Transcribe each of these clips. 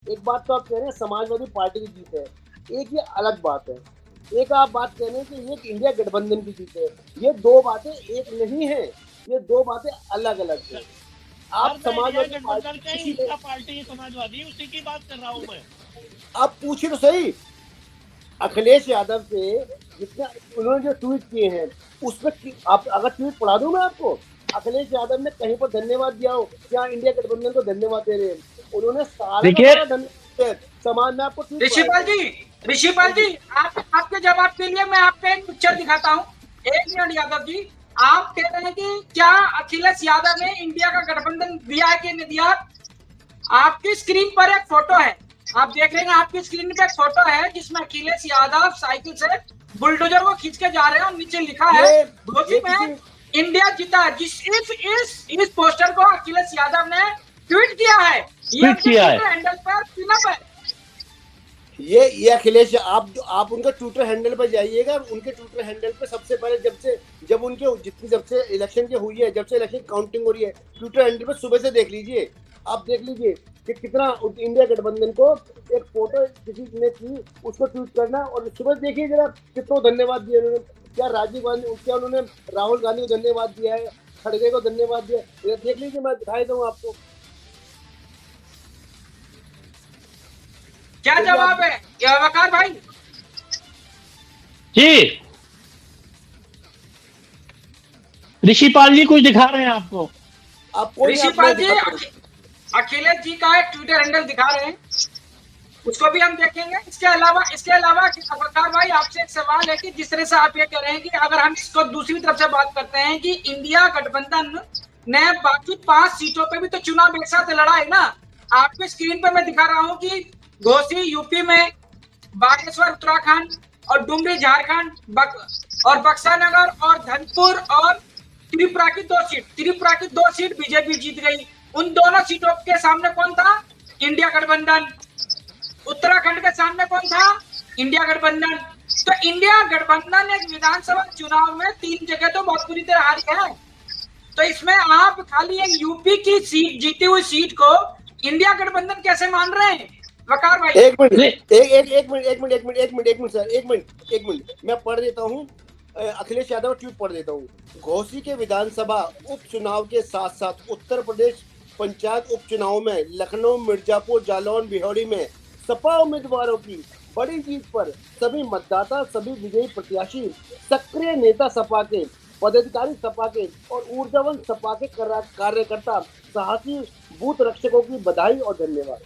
एक बात तो आप कह रहे हैं समाजवादी पार्टी की जीत है, एक ये अलग बात है। एक आप बात कह रहे हैं कि ये इंडिया गठबंधन की जीत है। ये दो बातें एक नहीं है, ये दो बातें अलग अलग है। सर आप मैं इंडिया समाजवादी गठबंधन का पार्टी ही किसी ने, हिस्सा पार्टी है समाजवादी, उसी की बात कर रहा हूँ मैं। आप पूछिए तो सही, अखिलेश यादव से जितना उन्होंने जो ट्वीट किए हैं उसमें आप अगर ट्वीट पढ़ा दूं मैं आपको, अखिलेश यादव ने कहीं पर धन्यवाद दिया हो क्या इंडिया गठबंधन को धन्यवाद दे रहे हैं? उन्होंने सारा का देखिए सारा धन्यवाद दिया। समाज में आपको ट्वीट पढ़ा ऋषिपाल देता जी, ऋषिपाल जी, आपके जवाब के लिए मैं आपको एक पिक्चर दिखाता हूँ। एक मिनट यादव जी, आप कह रहे हैं कि क्या अखिलेश यादव ने इंडिया का गठबंधन दिया है कि नहीं दिया? आपकी स्क्रीन पर एक फोटो है, आप देख रहे हैं आपकी स्क्रीन पर एक फोटो है जिसमें अखिलेश यादव साइकिल से बुलडोजर को खींच के जा रहे हैं और नीचे लिखा है घोषित में इंडिया जीता। इस पोस्टर को अखिलेश यादव ने ट्वीट किया है, ये हैंडल पर पिनअप है। ये अखिलेश, आप उनका ट्विटर हैंडल पर जाइएगा, उनके ट्विटर हैंडल पे सबसे पहले जब से इलेक्शन की हुई है, जब से इलेक्शन काउंटिंग हो रही है, ट्विटर हैंडल पे सुबह से देख लीजिए, आप देख लीजिए कि कितना इंडिया गठबंधन को एक फोटो किसी ने की, उसको ट्वीट करना, और सुबह देखिए जरा कितना धन्यवाद दिया उन्होंने। क्या राजीव गांधी, क्या उन्होंने राहुल गांधी को धन्यवाद दिया है, खड़गे को धन्यवाद दिया, देख लीजिए, मैं दिखाई दूँ आपको। क्या जवाब है वकार भाई? जी ऋषिपाल जी कुछ दिखा रहे हैं आपको। ऋषिपाल जी अखिलेश जी का एक ट्विटर हैंडल दिखा रहे हैं, उसको भी हम देखेंगे। इसके अलावा वकार भाई आपसे एक सवाल है कि जिस तरह से आप ये कह रहे हैं कि अगर हम इसको दूसरी तरफ से बात करते हैं कि इंडिया गठबंधन ने बाकी 5 सीटों पे भी तो चुनाव एक साथ लड़ा है ना। आपके स्क्रीन पे मैं दिखा रहा हूँ कि घोसी यूपी में, बागेश्वर उत्तराखंड और डुमरी झारखंड और बक्सा नगर और धनपुर और त्रिपुरा की 2 सीट बीजेपी जीत गई। उन दोनों सीटों के सामने कौन था? इंडिया गठबंधन। उत्तराखंड के सामने कौन था? इंडिया गठबंधन। तो इंडिया गठबंधन एक विधानसभा चुनाव में 3 जगह तो बहुत बुरी तरह हारी है। तो इसमें आप खाली एक यूपी की सीट, जीती हुई सीट को इंडिया गठबंधन कैसे मान रहे हैं वकार भाई? एक मिनट सर, एक मिनट मैं पढ़ देता हूँ, अखिलेश यादव ट्वीट पढ़ देता हूँ। घोसी के विधानसभा उपचुनाव के साथ साथ उत्तर प्रदेश पंचायत उपचुनाव में लखनऊ, मिर्जापुर, जालौन, बिहौरी में सपा उम्मीदवारों की बड़ी जीत पर सभी मतदाता, सभी विजयी प्रत्याशी, सक्रिय नेता सपा के, पदाधिकारी सपा के और ऊर्जावान सपा के कार्यकर्ता, साहसी बूथ रक्षकों की बधाई और धन्यवाद।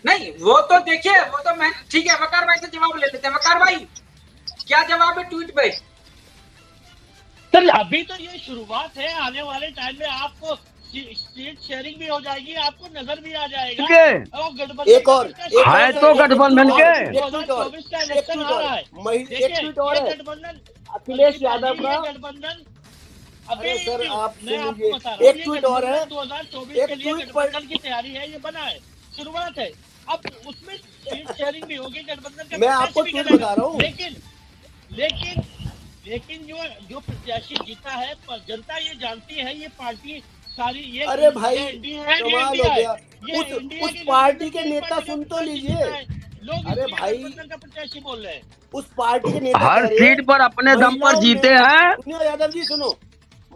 नहीं वो तो देखिए, वो तो मैं ठीक है, वकार भाई से जवाब ले लेते हैं। वकार भाई क्या जवाब है ट्वीट पे? सर अभी तो ये शुरुआत है, आने वाले टाइम में आपको सीट शेयरिंग भी हो जाएगी, आपको नजर भी आ जाएगा। एक और है तो गठबंधन के 2024 का इलेक्शन आ रहा है, गठबंधन अखिलेश यादव का गठबंधन अरे सर आप मैं आपको बता रहा हूँ, एक ट्वीट और है, 2024 के लिए गठबंधन की तैयारी है, ये बना है, शुरुआत है। अब उसमें सीट शेयरिंग भी होगी, गठबंधन का मैं आपको ट्वीट बता रहा हूँ। लेकिन जो प्रत्याशी जीता है, जनता ये जानती है, ये पार्टी सारी ये, अरे भाई कमाल हो गया, उस पार्टी के नेता सुन तो लीजिए। अरे भाई का प्रत्याशी बोल रहे हैं, उस पार्टी के नेता हर सीट पर अपने दम पर जीते हैं। यादव जी सुनो,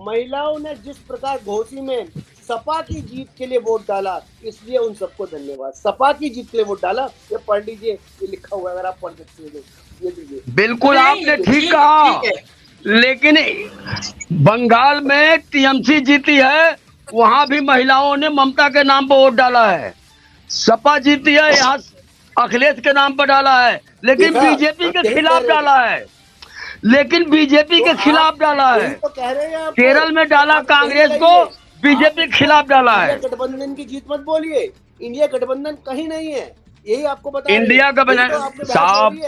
महिलाओं ने जिस प्रकार घोसी में सपा की जीत के लिए वोट डाला, इसलिए उन सबको धन्यवाद। सपा की जीत के लिए वोट डाला, ये पढ़ लीजिए, ये लिखा हुआ है, अगर आप पढ़ सकते हैं ये दीजिए। बिल्कुल आपने ठीक कहा, लेकिन बंगाल में टीएमसी जीती है, वहां भी महिलाओं ने ममता के नाम पर वोट डाला है। सपा जीती है, यहाँ अखिलेश के नाम पर डाला है, लेकिन बीजेपी के खिलाफ डाला है, बीजेपी के खिलाफ डाला है। केरल में डाला कांग्रेस को, बीजेपी के खिलाफ डाला है। गठबंधन की जीत मत बोलिए, इंडिया गठबंधन कहीं नहीं है, यही आपको बता। इंडिया गठबंधन साहब,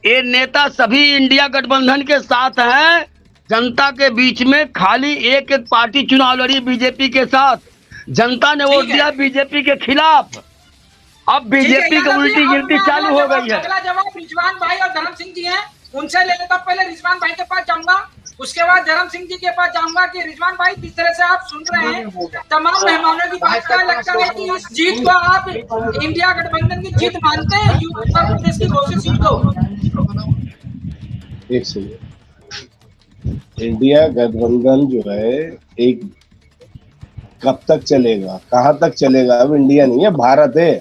ये नेता सभी इंडिया गठबंधन के साथ हैं। जनता के बीच में खाली एक पार्टी चुनाव लड़ी बीजेपी के साथ, जनता ने वोट दिया बीजेपी के खिलाफ। अब बीजेपी की उल्टी गिनती चालू हो गई है। अगला जवाब रिजवान भाई और धर्म सिंह जी हैं, उनसे ले लेता, पहले रिजवान भाई के पास जाऊंगा, उसके बाद धर्म सिंह जी के पास जाऊंगा कि रिजवान भाई जिस तरह से आप सुन रहे हैं तमाम मेहमानों की बात, क्या लगता है कि इस जीत को आप इंडिया गठबंधन की जीत मानते हैं उत्तर प्रदेश की घोषित सीट को? एक सेकंड, इंडिया गठबंधन जो है एक कब तक चलेगा, कहाँ तक चलेगा? अब इंडिया नहीं है, भारत है।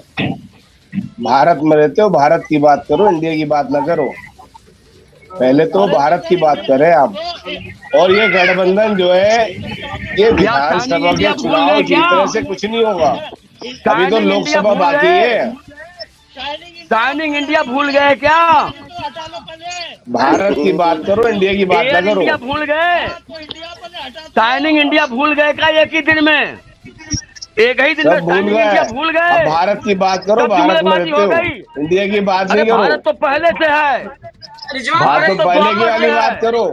भारत में रहते हो, भारत की बात करो, इंडिया की बात ना करो। पहले तो भारत की बात करें आप। और ये गठबंधन जो है, ये विधानसभा के चुनाव जीतने से कुछ नहीं होगा। अभी तो लोकसभा बाकी है। शाइनिंग इंडिया भूल गए क्या? भारत की बात करो, इंडिया की बात ना करो। इंडिया भूल गए, शाइनिंग इंडिया भूल गए क्या? एक ही दिन में, एक ही दिन में भूल गए, भूल गए। भारत की बात करो, भारत में रहते हो, इंडिया की बात नहीं करो। भारत तो पहले से है, भारत तो पहले की वाली बात करो।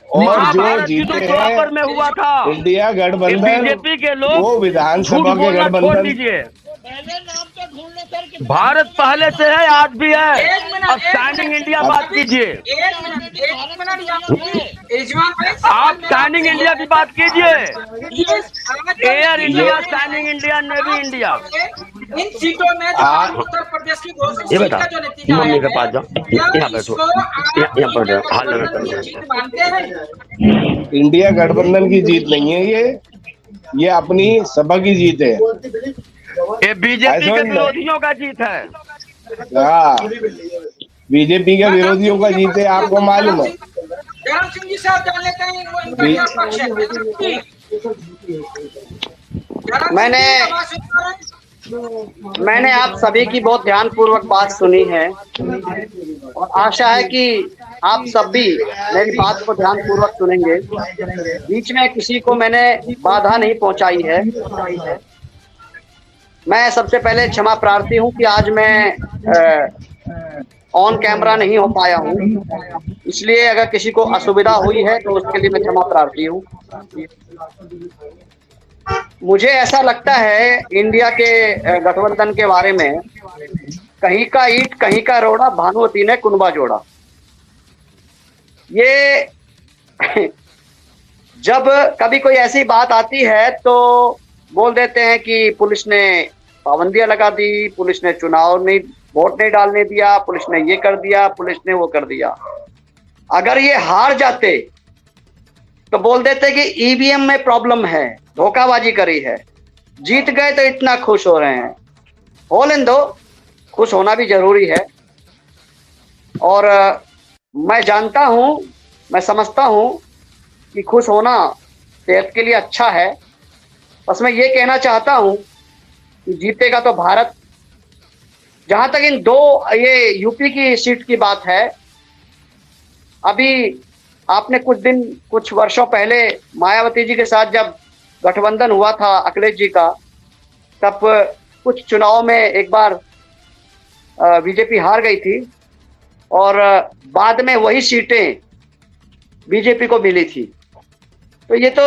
और जो जीते हैं में हुआ था इंडिया गठबंधन, बीजेपी के लोग वो विधानसभा के गठबंधन। भारत पहले से है, आज भी है। अब स्टैंडिंग इंडिया बात कीजिए, आप स्टैंडिंग इंडिया की बात कीजिए। Air India, standing India, navy India. इन सीटों में उत्तर प्रदेश की घोषित सीट का जो नतीजा मम्मी के पास जाओ, यहाँ बैठो, यहाँ बैठो, हाल में जीत मानते हैं? इंडिया गठबंधन की जीत नहीं है, ये अपनी सभा की जीत है। ये बीजेपी के विरोधियों का जीत है। हाँ, बीजेपी के विरोधियों का जीत है, आपको मालूम है। धर्म सिंह जी से आप जान लेते हैं इनका क्या पक्ष है? मैंने आप सभी की बहुत ध्यानपूर्वक बात सुनी है और आशा है कि आप सब भी मेरी बात को ध्यानपूर्वक सुनेंगे। बीच में किसी को मैंने बाधा नहीं पहुंचाई है। मैं सबसे पहले क्षमा प्रार्थी हूं कि आज मैं ऑन कैमरा नहीं हो पाया हूं, इसलिए अगर किसी को असुविधा हुई है तो उसके लिए मैं क्षमा प्रार्थी हूं। मुझे ऐसा लगता है इंडिया के गठबंधन के बारे में, कहीं का ईंट कहीं का रोड़ा, भानुमती ने कुनबा जोड़ा। ये जब कभी कोई ऐसी बात आती है तो बोल देते हैं कि पुलिस ने पाबंदियां लगा दी, पुलिस ने चुनाव नहीं, वोट नहीं डालने दिया, पुलिस ने ये कर दिया, पुलिस ने वो कर दिया। अगर ये हार जाते तो बोल देते कि ईवीएम में प्रॉब्लम है, धोखाबाजी करी है। जीत गए तो इतना खुश हो रहे हैं, हो लेन दो, खुश होना भी जरूरी है। और मैं जानता हूं, मैं समझता हूं कि खुश होना सेहत के लिए अच्छा है। बस मैं ये कहना चाहता हूं कि जीतेगा तो भारत। जहां तक इन दो ये यूपी की सीट की बात है, अभी आपने कुछ वर्षों पहले मायावती जी के साथ जब गठबंधन हुआ था अखिलेश जी का, तब कुछ चुनाव में एक बार बीजेपी हार गई थी और बाद में वही सीटें बीजेपी को मिली थी। तो ये तो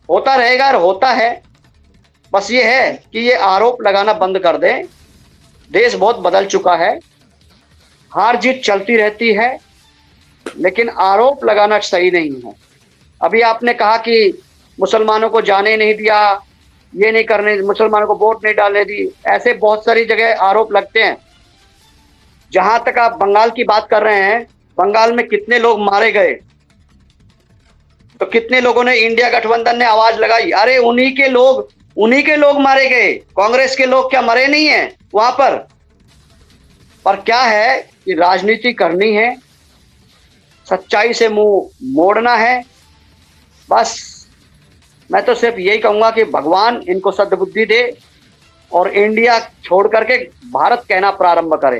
होता रहेगा और होता है। बस ये है कि ये आरोप लगाना बंद कर दें। देश बहुत बदल चुका है, हार जीत चलती रहती है, लेकिन आरोप लगाना सही नहीं है। अभी आपने कहा कि मुसलमानों को जाने नहीं दिया, ये नहीं करने, मुसलमानों को वोट नहीं डालने दी, ऐसे बहुत सारी जगह आरोप लगते हैं। जहां तक आप बंगाल की बात कर रहे हैं, बंगाल में कितने लोग मारे गए, तो कितने लोगों ने, इंडिया गठबंधन ने आवाज लगाई, अरे उन्हीं के लोग मारे गए, कांग्रेस के लोग क्या मरे नहीं है वहां पर क्या है कि राजनीति करनी है, सच्चाई से मुंह मोड़ना है। बस मैं तो सिर्फ यही कहूंगा कि भगवान इनको सद्बुद्धि दे और इंडिया छोड़ करके भारत कहना प्रारंभ करें।